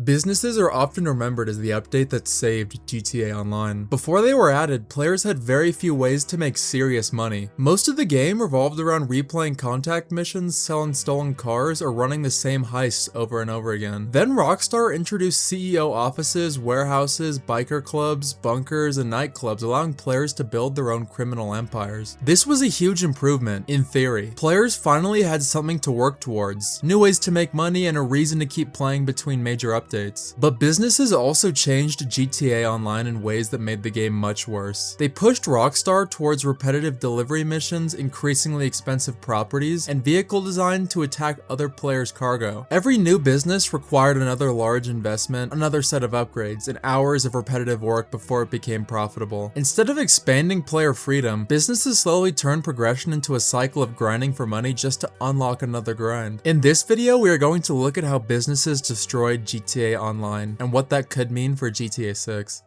Businesses are often remembered as the update that saved GTA Online. Before they were added, players had very few ways to make serious money. Most of the game revolved around replaying contact missions, selling stolen cars, or running the same heists over and over again. Then Rockstar introduced CEO offices, warehouses, biker clubs, bunkers, and nightclubs, allowing players to build their own criminal empires. This was a huge improvement, in theory. Players finally had something to work towards, new ways to make money, and a reason to keep playing between major updates. But businesses also changed GTA Online in ways that made the game much worse. They pushed Rockstar towards repetitive delivery missions, increasingly expensive properties, and vehicle design to attack other players' cargo. Every new business required another large investment, another set of upgrades, and hours of repetitive work before it became profitable. Instead of expanding player freedom, businesses slowly turned progression into a cycle of grinding for money just to unlock another grind. In this video, we are going to look at how businesses destroyed GTA Online and what that could mean for GTA 6.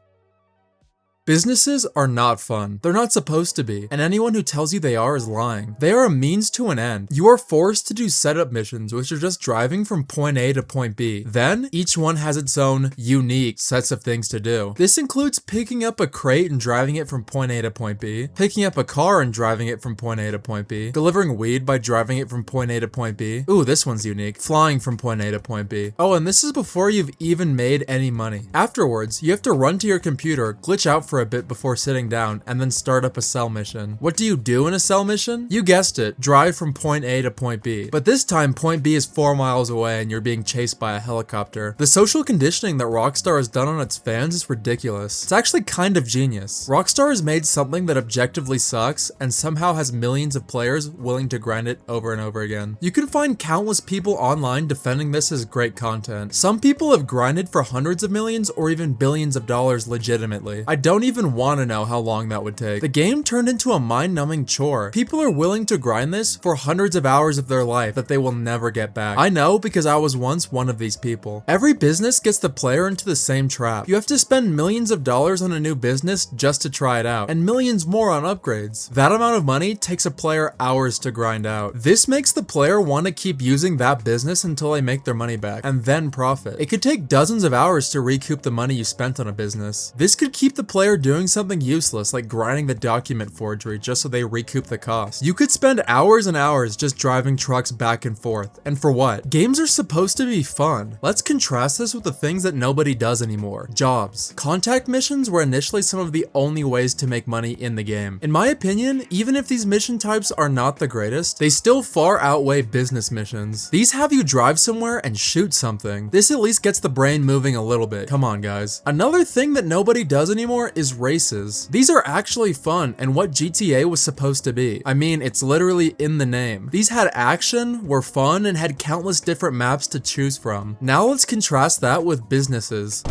Businesses are not fun. They're not supposed to be, and anyone who tells you they are is lying. They are a means to an end. You are forced to do setup missions, which are just driving from point A to point B. Then, each one has its own unique sets of things to do. This includes picking up a crate and driving it from point A to point B, picking up a car and driving it from point A to point B, delivering weed by driving it from point A to point B. Ooh, this one's unique. Flying from point A to point B. Oh, and this is before you've even made any money. Afterwards, you have to run to your computer, glitch out for a bit before sitting down, and then start up a cell mission. What do you do in a cell mission? You guessed it, drive from point A to point B. But this time, point B is 4 miles away and you're being chased by a helicopter. The social conditioning that Rockstar has done on its fans is ridiculous. It's actually kind of genius. Rockstar has made something that objectively sucks and somehow has millions of players willing to grind it over and over again. You can find countless people online defending this as great content. Some people have grinded for hundreds of millions or even billions of dollars legitimately. I don't even want to know how long that would take. The game turned into a mind-numbing chore. People are willing to grind this for hundreds of hours of their life that they will never get back. I know because I was once one of these people. Every business gets the player into the same trap. You have to spend millions of dollars on a new business just to try it out, and millions more on upgrades. That amount of money takes a player hours to grind out. This makes the player want to keep using that business until they make their money back, and then profit. It could take dozens of hours to recoup the money you spent on a business. This could keep the player doing something useless like grinding the document forgery just so they recoup the cost. You could spend hours and hours just driving trucks back and forth. And for what? Games are supposed to be fun. Let's contrast this with the things that nobody does anymore. Jobs. Contact missions were initially some of the only ways to make money in the game. In my opinion, even if these mission types are not the greatest, they still far outweigh business missions. These have you drive somewhere and shoot something. This at least gets the brain moving a little bit. Come on, guys. Another thing that nobody does anymore is races. These are actually fun and what GTA was supposed to be. I mean, it's literally in the name. These had action, were fun, and had countless different maps to choose from. Now let's contrast that with businesses.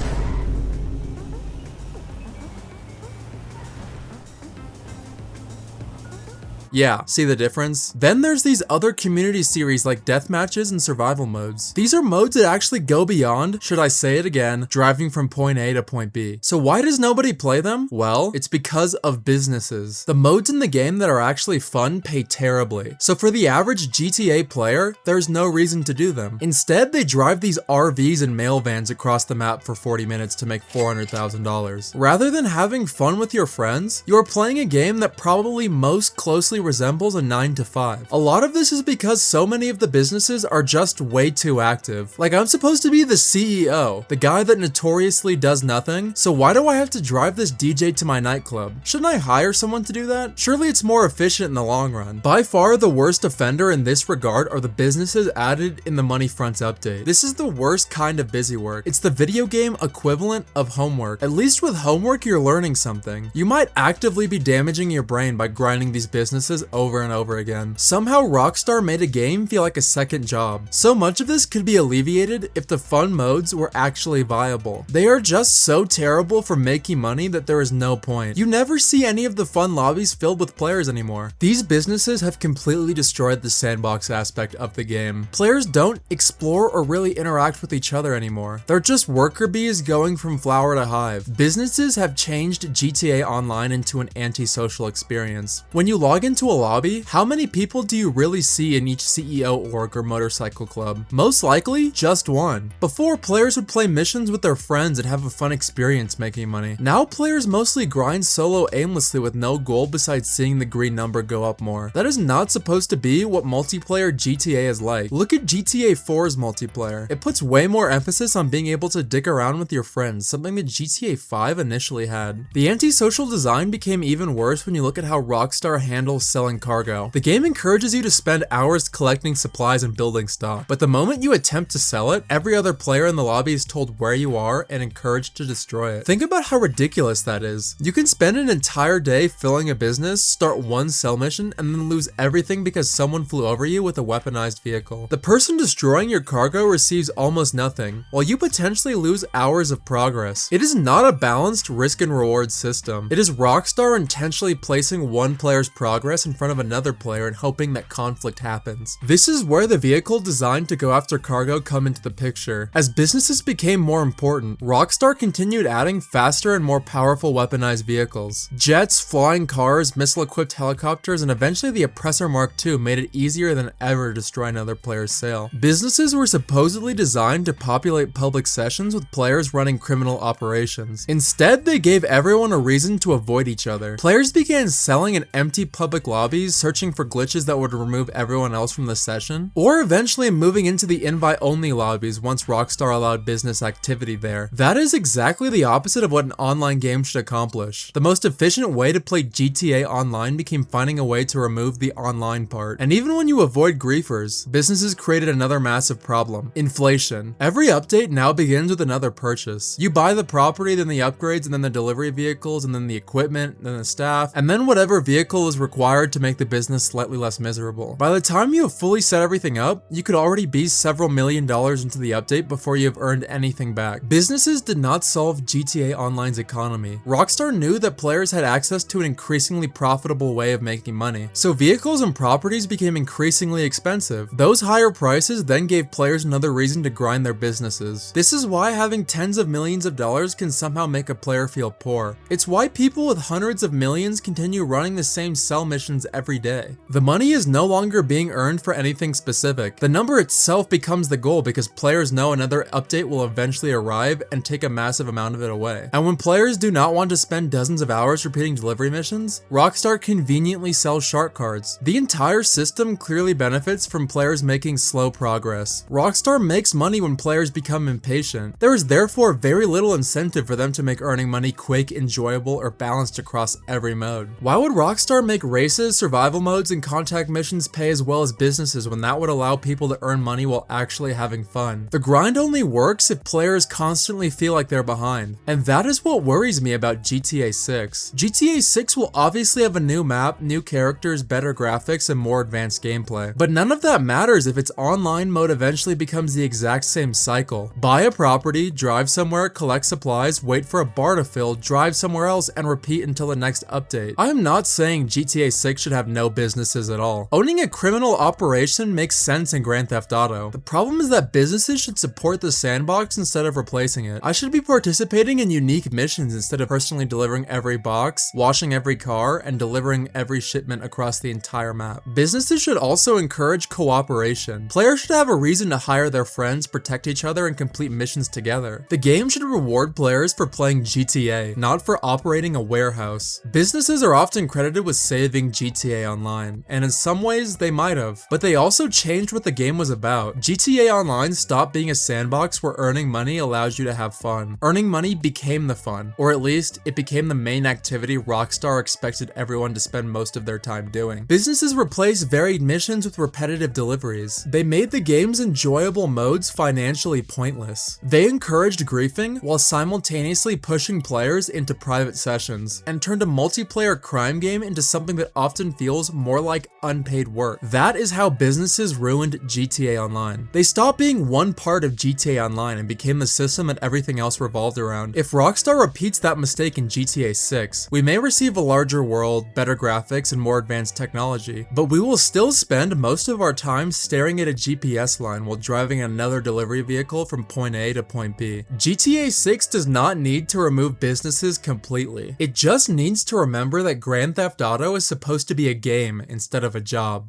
Yeah, see the difference? Then there's these other community series like deathmatches and survival modes. These are modes that actually go beyond, should I say it again, driving from point A to point B. So why does nobody play them? Well, it's because of businesses. The modes in the game that are actually fun pay terribly. So for the average GTA player, there's no reason to do them. Instead, they drive these RVs and mail vans across the map for 40 minutes to make $400,000. Rather than having fun with your friends, you are playing a game that probably most closely resembles a 9 to 5. A lot of this is because so many of the businesses are just way too active. Like, I'm supposed to be the CEO, the guy that notoriously does nothing, so why do I have to drive this DJ to my nightclub? Shouldn't I hire someone to do that? Surely it's more efficient in the long run. By far the worst offender in this regard are the businesses added in the Money Fronts update. This is the worst kind of busy work. It's the video game equivalent of homework. At least with homework you're learning something. You might actively be damaging your brain by grinding these businesses over and over again. Somehow Rockstar made a game feel like a second job. So much of this could be alleviated if the fun modes were actually viable. They are just so terrible for making money that there is no point. You never see any of the fun lobbies filled with players anymore. These businesses have completely destroyed the sandbox aspect of the game. Players don't explore or really interact with each other anymore. They're just worker bees going from flower to hive. Businesses have changed GTA Online into an antisocial experience. When you log into into a lobby, how many people do you really see in each CEO org or motorcycle club? Most likely, just one. Before, players would play missions with their friends and have a fun experience making money. Now players mostly grind solo aimlessly with no goal besides seeing the green number go up more. That is not supposed to be what multiplayer GTA is like. Look at GTA 4's multiplayer. It puts way more emphasis on being able to dick around with your friends, something that GTA 5 initially had. The antisocial design became even worse when you look at how Rockstar handles selling cargo. The game encourages you to spend hours collecting supplies and building stock, but the moment you attempt to sell it, every other player in the lobby is told where you are and encouraged to destroy it. Think about how ridiculous that is. You can spend an entire day filling a business, start one sell mission, and then lose everything because someone flew over you with a weaponized vehicle. The person destroying your cargo receives almost nothing, while you potentially lose hours of progress. It is not a balanced risk and reward system. It is Rockstar intentionally placing one player's progress in front of another player and hoping that conflict happens. This is where the vehicle designed to go after cargo come into the picture. As businesses became more important, Rockstar continued adding faster and more powerful weaponized vehicles. Jets, flying cars, missile-equipped helicopters, and eventually the Oppressor Mark II made it easier than ever to destroy another player's sale. Businesses were supposedly designed to populate public sessions with players running criminal operations. Instead, they gave everyone a reason to avoid each other. Players began selling in empty public lobbies, searching for glitches that would remove everyone else from the session, or eventually moving into the invite-only lobbies once Rockstar allowed business activity there. That is exactly the opposite of what an online game should accomplish. The most efficient way to play GTA Online became finding a way to remove the online part. And even when you avoid griefers, businesses created another massive problem: inflation. Every update now begins with another purchase. You buy the property, then the upgrades, and then the delivery vehicles, and then the equipment, then the staff, and then whatever vehicle is required to make the business slightly less miserable. By the time you have fully set everything up, you could already be several $1,000,000 into the update before you have earned anything back. Businesses did not solve GTA Online's economy. Rockstar knew that players had access to an increasingly profitable way of making money, so vehicles and properties became increasingly expensive. Those higher prices then gave players another reason to grind their businesses. This is why having tens of millions of dollars can somehow make a player feel poor. It's why people with hundreds of millions continue running the same sell missions every day. The money is no longer being earned for anything specific. The number itself becomes the goal because players know another update will eventually arrive and take a massive amount of it away. And when players do not want to spend dozens of hours repeating delivery missions, Rockstar conveniently sells shark cards. The entire system clearly benefits from players making slow progress. Rockstar makes money when players become impatient. There is therefore very little incentive for them to make earning money quick, enjoyable, or balanced across every mode. Why would Rockstar make races, survival modes, and contact missions pay as well as businesses when that would allow people to earn money while actually having fun? The grind only works if players constantly feel like they're behind. And that is what worries me about GTA 6. GTA 6 will obviously have a new map, new characters, better graphics, and more advanced gameplay. But none of that matters if its online mode eventually becomes the exact same cycle. Buy a property, drive somewhere, collect supplies, wait for a bar to fill, drive somewhere else, and repeat until the next update. I am not saying GTA 6 should have no businesses at all. Owning a criminal operation makes sense in Grand Theft Auto. The problem is that businesses should support the sandbox instead of replacing it. I should be participating in unique missions instead of personally delivering every box, washing every car, and delivering every shipment across the entire map. Businesses should also encourage cooperation. Players should have a reason to hire their friends, protect each other, and complete missions together. The game should reward players for playing GTA, not for operating a warehouse. Businesses are often credited with saving GTA Online, and in some ways they might have, but they also changed what the game was about. GTA Online stopped being a sandbox where earning money allows you to have fun. Earning money became the fun, or at least it became the main activity Rockstar expected everyone to spend most of their time doing. Businesses replaced varied missions with repetitive deliveries. They made the game's enjoyable modes financially pointless. They encouraged griefing while simultaneously pushing players into private sessions, and turned a multiplayer crime game into something that often feels more like unpaid work. That is how businesses ruined GTA Online. They stopped being one part of GTA Online and became the system that everything else revolved around. If Rockstar repeats that mistake in GTA 6, we may receive a larger world, better graphics, and more advanced technology, but we will still spend most of our time staring at a GPS line while driving another delivery vehicle from point A to point B. GTA 6 does not need to remove businesses completely. It just needs to remember that Grand Theft Auto is supposed supposed to be a game instead of a job.